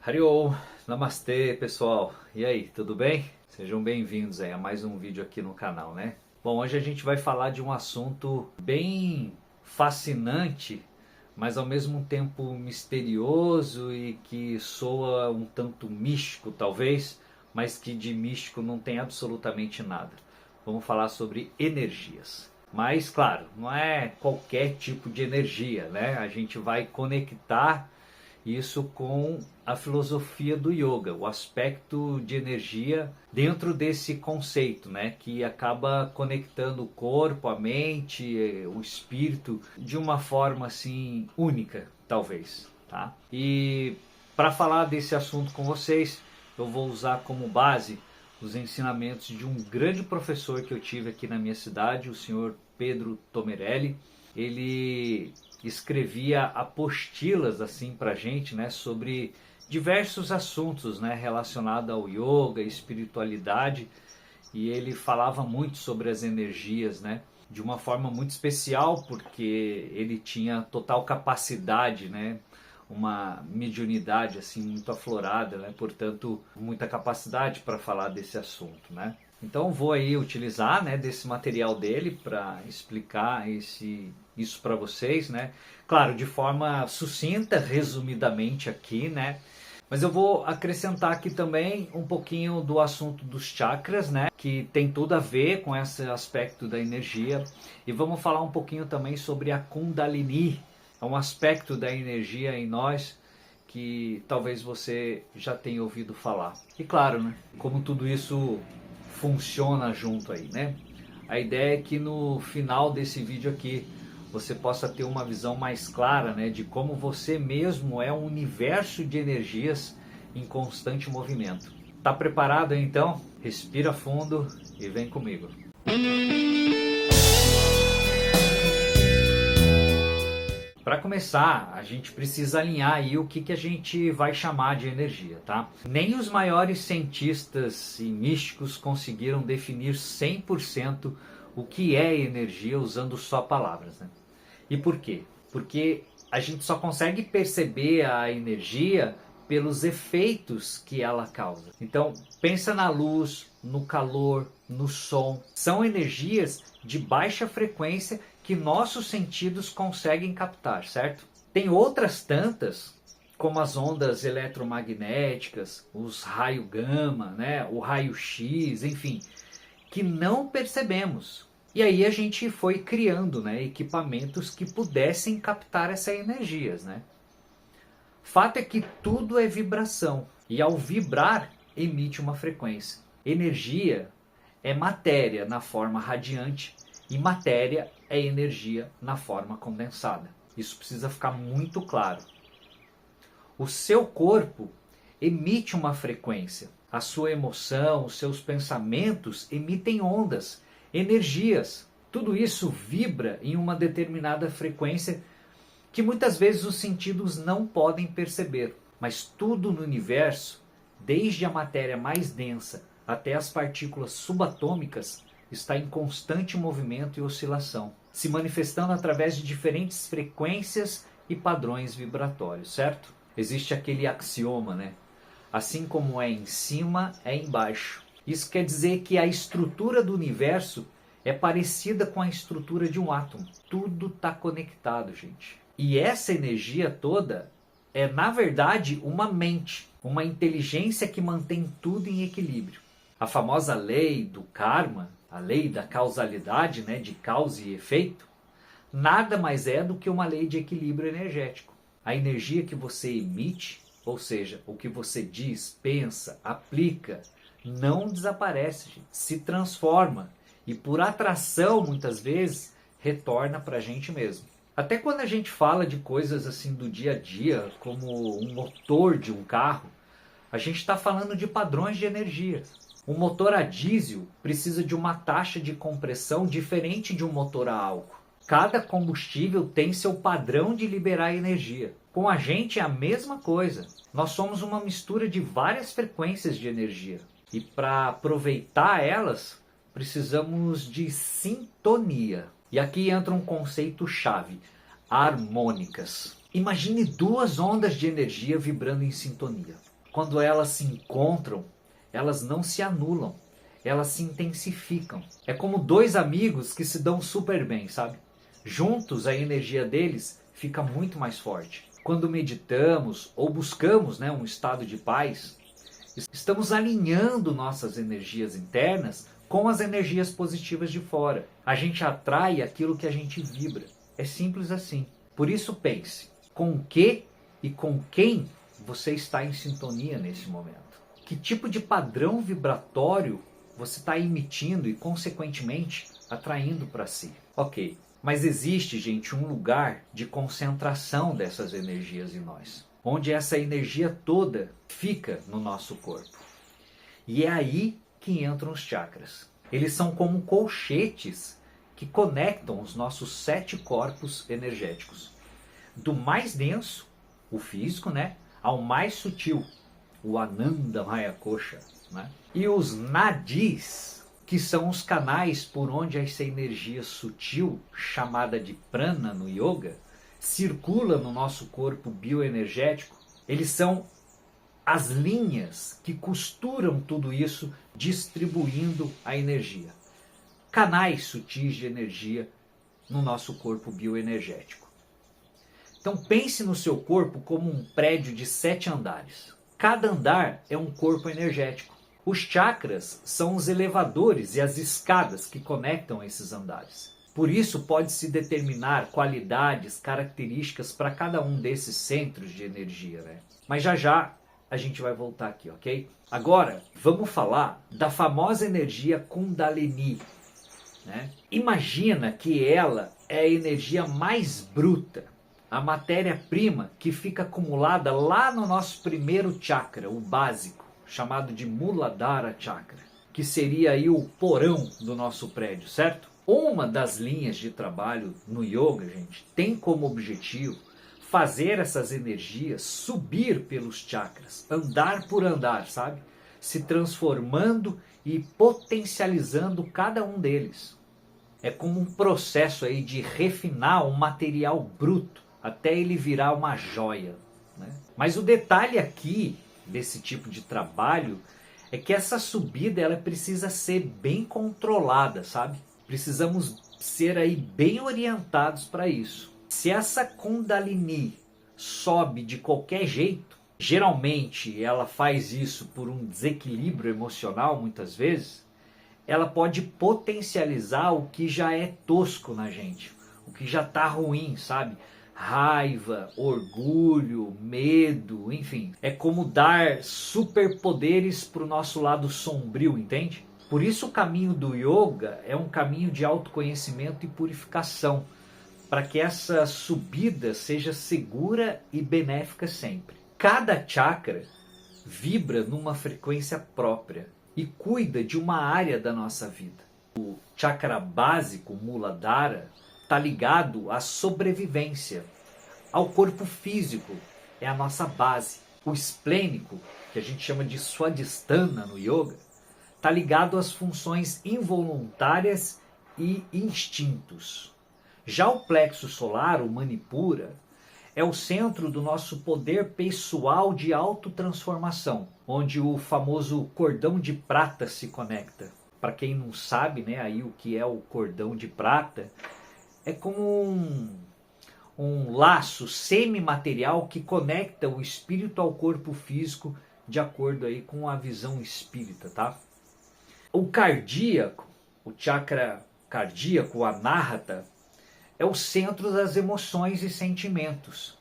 Hariom, Namastê pessoal, e aí, tudo bem? Sejam bem-vindos aí a mais um vídeo aqui no canal, né? Bom, hoje a gente vai falar de um assunto bem fascinante, mas ao mesmo tempo misterioso e que soa um tanto místico talvez, mas que de místico não tem absolutamente nada. Vamos falar sobre energias. Mas claro, não é qualquer tipo de energia, né? A gente vai conectar isso com a filosofia do yoga, o aspecto de energia dentro desse conceito, né, que acaba conectando o corpo, a mente, o espírito de uma forma assim única, talvez, tá? E para falar desse assunto com vocês, eu vou usar como base os ensinamentos de um grande professor que eu tive aqui na minha cidade, o senhor Pedro Tomerelli. Ele escrevia apostilas assim pra gente, né, sobre diversos assuntos, né, relacionados ao yoga, espiritualidade, e ele falava muito sobre as energias, né, de uma forma muito especial, porque ele tinha total capacidade, né, uma mediunidade assim muito aflorada, né, portanto, muita capacidade para falar desse assunto, né? Então vou aí utilizar, né, desse material dele para explicar isso para vocês, né? Claro, de forma sucinta, resumidamente aqui, né? Mas eu vou acrescentar aqui também um pouquinho do assunto dos chakras, né? Que tem tudo a ver com esse aspecto da energia. E vamos falar um pouquinho também sobre a Kundalini, é um aspecto da energia em nós que talvez você já tenha ouvido falar. E claro, né? Como tudo isso funciona junto aí, né? A ideia é que no final desse vídeo aqui você possa ter uma visão mais clara, né, de como você mesmo é um universo de energias em constante movimento. Tá preparado então? Respira fundo e vem comigo. Para começar, a gente precisa alinhar aí o que a gente vai chamar de energia, tá? Nem os maiores cientistas e místicos conseguiram definir 100% o que é energia usando só palavras, né? E por quê? Porque a gente só consegue perceber a energia pelos efeitos que ela causa. Então, pensa na luz, no calor, no som. São energias de baixa frequência que nossos sentidos conseguem captar, certo? Tem outras tantas, como as ondas eletromagnéticas, os raios gama, né, o raio-x, enfim, que não percebemos. E aí a gente foi criando, né, equipamentos que pudessem captar essas energias, né? Fato é que tudo é vibração e ao vibrar emite uma frequência. Energia é matéria na forma radiante e matéria é energia na forma condensada. Isso precisa ficar muito claro. O seu corpo emite uma frequência. A sua emoção, os seus pensamentos emitem ondas, energias. Tudo isso vibra em uma determinada frequência que muitas vezes os sentidos não podem perceber. Mas tudo no universo, desde a matéria mais densa até as partículas subatômicas, está em constante movimento e oscilação, se manifestando através de diferentes frequências e padrões vibratórios, certo? Existe aquele axioma, né? Assim como é em cima, é embaixo. Isso quer dizer que a estrutura do universo é parecida com a estrutura de um átomo. Tudo está conectado, gente. E essa energia toda é, na verdade, uma mente, uma inteligência que mantém tudo em equilíbrio. A famosa lei do karma, a lei da causalidade, né, de causa e efeito, nada mais é do que uma lei de equilíbrio energético. A energia que você emite, ou seja, o que você diz, pensa, aplica, não desaparece, gente, se transforma e por atração, muitas vezes, retorna para a gente mesmo. Até quando a gente fala de coisas assim do dia a dia, como um motor de um carro, a gente está falando de padrões de energia. Um motor a diesel precisa de uma taxa de compressão diferente de um motor a álcool. Cada combustível tem seu padrão de liberar energia. Com a gente é a mesma coisa. Nós somos uma mistura de várias frequências de energia. E para aproveitar elas, precisamos de sintonia. E aqui entra um conceito chave: harmônicas. Imagine duas ondas de energia vibrando em sintonia. quando elas se encontram, elas não se anulam, elas se intensificam. É como dois amigos que se dão super bem, sabe? Juntos a energia deles fica muito mais forte. Quando meditamos ou buscamos, né, um estado de paz, estamos alinhando nossas energias internas com as energias positivas de fora. A gente atrai aquilo que a gente vibra. É simples assim. Por isso pense, com o que e com quem você está em sintonia nesse momento. Que tipo de padrão vibratório você está emitindo e, consequentemente, atraindo para si. Ok, mas existe, gente, um lugar de concentração dessas energias em nós, onde essa energia toda fica no nosso corpo. E é aí que entram os chakras. Eles são como colchetes que conectam os nossos 7 corpos energéticos. Do mais denso, o físico, né, ao mais sutil, o Ananda Maya Kosha, né? E os nadis, que são os canais por onde essa energia sutil, chamada de prana no yoga, circula no nosso corpo bioenergético. Eles são as linhas que costuram tudo isso, distribuindo a energia. Canais sutis de energia no nosso corpo bioenergético. Então pense no seu corpo como um prédio de 7 andares. Cada andar é um corpo energético. Os chakras são os elevadores e as escadas que conectam esses andares. Por isso pode-se determinar qualidades, características para cada um desses centros de energia, né? Mas já a gente vai voltar aqui, ok? Agora vamos falar da famosa energia Kundalini, né? Imagina que ela é a energia mais bruta, a matéria-prima que fica acumulada lá no nosso primeiro chakra, o básico, chamado de Muladhara Chakra, que seria aí o porão do nosso prédio, certo? Uma das linhas de trabalho no yoga, gente, tem como objetivo fazer essas energias subir pelos chakras, andar por andar, sabe? Se transformando e potencializando cada um deles. É como um processo aí de refinar um material bruto até ele virar uma joia, né? Mas o detalhe aqui desse tipo de trabalho é que essa subida ela precisa ser bem controlada, sabe? Precisamos ser aí bem orientados para isso. Se essa Kundalini sobe de qualquer jeito, geralmente ela faz isso por um desequilíbrio emocional muitas vezes, ela pode potencializar o que já é tosco na gente, o que já está ruim, sabe? Raiva, orgulho, medo, enfim. É como dar superpoderes para o nosso lado sombrio, entende? Por isso o caminho do yoga é um caminho de autoconhecimento e purificação, para que essa subida seja segura e benéfica sempre. Cada chakra vibra numa frequência própria e cuida de uma área da nossa vida. O chakra básico, Muladhara, está ligado à sobrevivência, ao corpo físico, é a nossa base. O esplênico, que a gente chama de Swadhisthana no yoga, está ligado às funções involuntárias e instintos. Já o plexo solar, o Manipura, é o centro do nosso poder pessoal de autotransformação, onde o famoso cordão de prata se conecta. Para quem não sabe, né, aí o que é o cordão de prata, é como um laço semimaterial que conecta o espírito ao corpo físico, de acordo aí com a visão espírita, tá? O cardíaco, o chakra cardíaco, o Anahata, é o centro das emoções e sentimentos.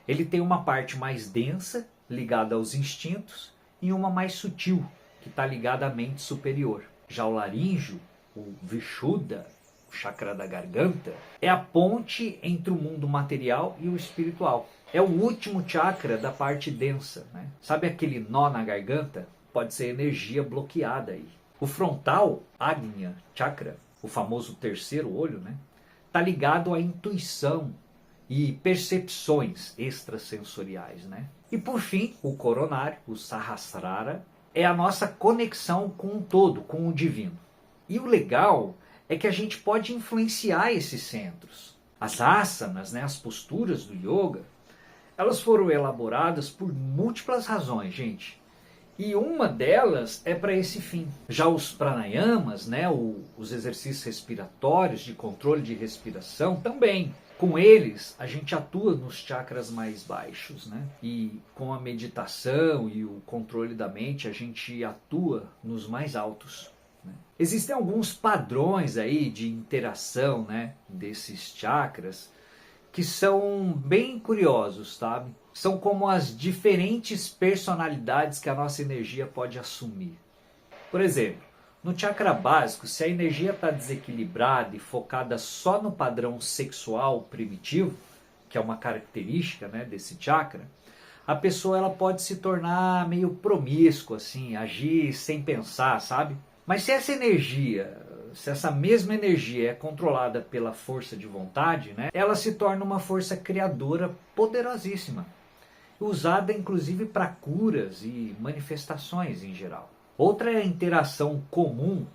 Ele tem uma parte mais densa, ligada aos instintos, e uma mais sutil, que está ligada à mente superior. Já o laríngeo, o Vishuddha, o chakra da garganta, é a ponte entre o mundo material e o espiritual. É o último chakra da parte densa, né? Sabe aquele nó na garganta? Pode ser energia bloqueada aí. O frontal, Agnya Chakra, o famoso terceiro olho, né? Está ligado à intuição e percepções extrasensoriais, né? E por fim, o coronário, o Sahasrara, é a nossa conexão com o todo, com o divino. E o legal é que a gente pode influenciar esses centros. As asanas, né, as posturas do yoga, Elas foram elaboradas por múltiplas razões, gente. E uma delas é para esse fim. Já os pranayamas, né, os exercícios respiratórios de controle de respiração, também. Com eles, a gente atua nos chakras mais baixos, né? E com a meditação e o controle da mente, a gente atua nos mais altos. Né? Existem alguns padrões aí de interação, né, desses chakras que são bem curiosos, sabe? São como as diferentes personalidades que a nossa energia pode assumir. Por exemplo, no chakra básico, se a energia está desequilibrada e focada só no padrão sexual primitivo, que é uma característica, né, desse chakra, a pessoa ela pode se tornar meio promíscua, assim, agir sem pensar, sabe? Mas se essa mesma energia é controlada pela força de vontade, né, ela se torna uma força criadora poderosíssima, usada inclusive para curas e manifestações em geral. Outra interação comum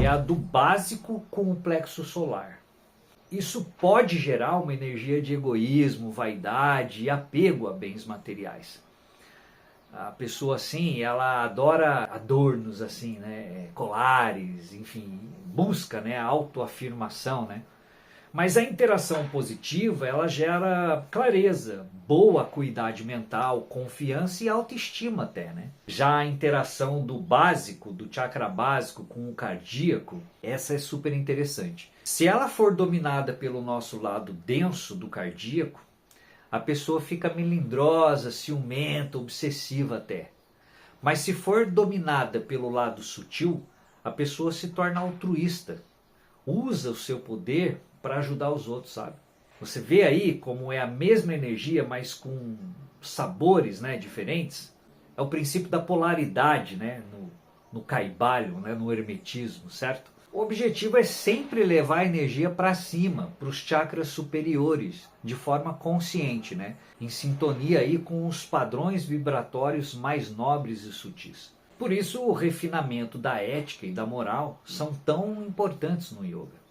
é a do básico com o plexo solar. Isso pode gerar uma energia de egoísmo, vaidade e apego a bens materiais. A pessoa assim, ela adora adornos assim, né, colares, enfim, busca, né, a autoafirmação, né? Mas a interação positiva, ela gera clareza, boa acuidade mental, confiança e autoestima até, né? Já a interação do básico, do chakra básico com o cardíaco, essa é super interessante. Se ela for dominada pelo nosso lado denso do cardíaco, a pessoa fica melindrosa, ciumenta, obsessiva até. Mas se for dominada pelo lado sutil, a pessoa se torna altruísta, usa o seu poder para ajudar os outros, sabe? Você vê aí como é a mesma energia, mas com sabores, né, diferentes. É o princípio da polaridade, né, no Kaibalho, né, no hermetismo, certo? O objetivo é sempre levar a energia para cima, para os chakras superiores, de forma consciente, né, em sintonia aí com os padrões vibratórios mais nobres e sutis. Por isso o refinamento da ética e da moral são tão importantes no yoga.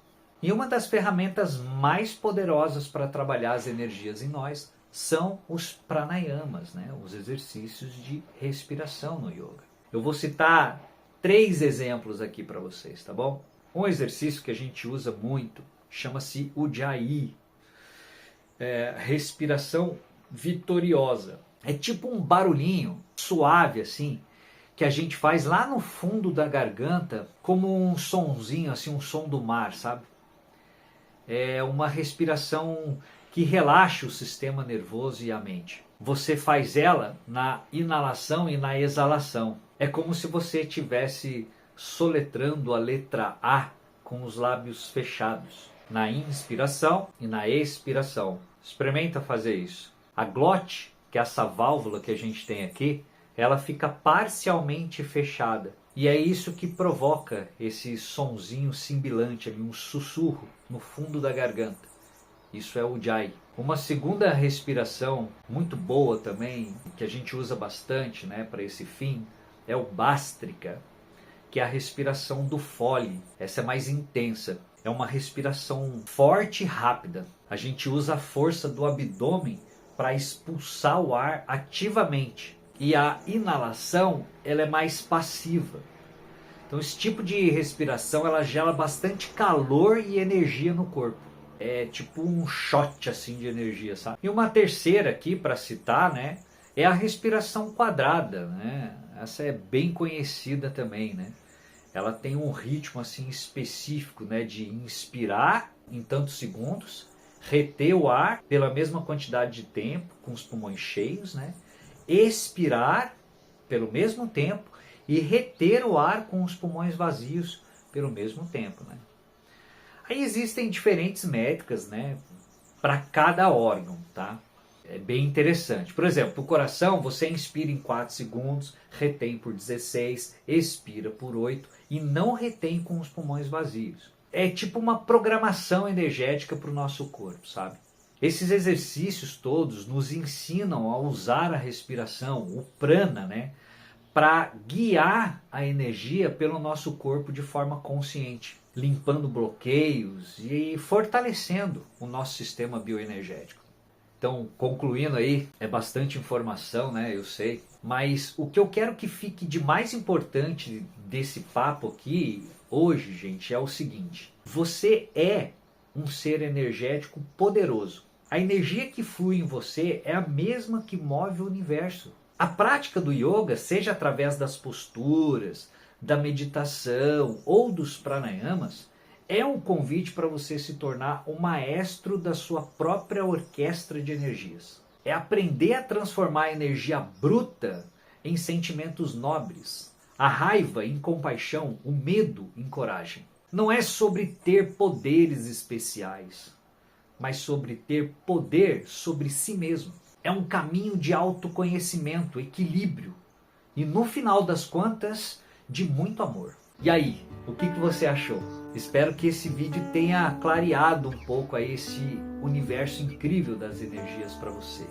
E uma das ferramentas mais poderosas para trabalhar as energias em nós são os pranayamas, né? Os exercícios de respiração no yoga. Eu vou citar 3 exemplos aqui para vocês, tá bom? Um exercício que a gente usa muito chama-se Ujjayi, respiração vitoriosa. É tipo um barulhinho suave assim, que a gente faz lá no fundo da garganta, como um sonzinho, assim, um som do mar, sabe? É uma respiração que relaxa o sistema nervoso e a mente. Você faz ela na inalação e na exalação. É como se você estivesse soletrando a letra A com os lábios fechados. Na inspiração e na expiração. Experimenta fazer isso. A glote, que é essa válvula que a gente tem aqui, ela fica parcialmente fechada. E é isso que provoca esse sonzinho sibilante ali, um sussurro no fundo da garganta. Isso é o Ujjayi. Uma segunda respiração muito boa também, que a gente usa bastante, né, para esse fim, é o Bhastrika, que é a respiração do Foley. Essa é mais intensa. É uma respiração forte e rápida. A gente usa a força do abdômen para expulsar o ar ativamente. E a inalação, ela é mais passiva. Então esse tipo de respiração, ela gera bastante calor e energia no corpo. É tipo um shot assim de energia, sabe? E uma terceira aqui para citar, né, é a respiração quadrada, né? Essa é bem conhecida também, né? Ela tem um ritmo assim específico, né, de inspirar em tantos segundos, reter o ar pela mesma quantidade de tempo com os pulmões cheios, né? Expirar pelo mesmo tempo e reter o ar com os pulmões vazios pelo mesmo tempo, né? Aí existem diferentes métricas, né, para cada órgão, tá? É bem interessante. Por exemplo, o coração, você inspira em 4 segundos, retém por 16, expira por 8 e não retém com os pulmões vazios. É tipo uma programação energética para o nosso corpo, sabe? Esses exercícios todos nos ensinam a usar a respiração, o prana, né, para guiar a energia pelo nosso corpo de forma consciente, limpando bloqueios e fortalecendo o nosso sistema bioenergético. Então, concluindo aí, é bastante informação, né? Eu sei. Mas o que eu quero que fique de mais importante desse papo aqui hoje, gente, é o seguinte. Você é um ser energético poderoso. A energia que flui em você é a mesma que move o universo. A prática do yoga, seja através das posturas, da meditação ou dos pranayamas, é um convite para você se tornar o maestro da sua própria orquestra de energias. É aprender a transformar a energia bruta em sentimentos nobres, a raiva em compaixão, o medo em coragem. Não é sobre ter poderes especiais, mas sobre ter poder sobre si mesmo. É um caminho de autoconhecimento, equilíbrio e, no final das contas, de muito amor. E aí, o que você achou? Espero que esse vídeo tenha clareado um pouco aí esse universo incrível das energias para vocês.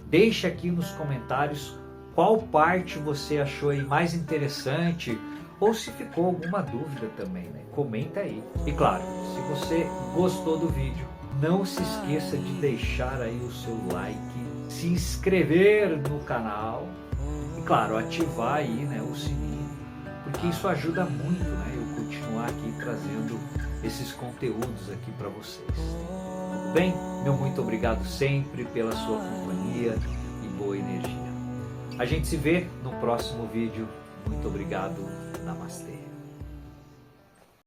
Deixe aqui nos comentários qual parte você achou aí mais interessante ou se ficou alguma dúvida também, né? Comenta aí. E claro, se você gostou do vídeo, não se esqueça de deixar aí o seu like, se inscrever no canal e claro, ativar aí, né, o sininho, porque isso ajuda muito, né, eu continuar aqui trazendo esses conteúdos aqui para vocês. Tudo bem? Meu muito obrigado sempre pela sua companhia e boa energia. A gente se vê no próximo vídeo. Muito obrigado. Namastê.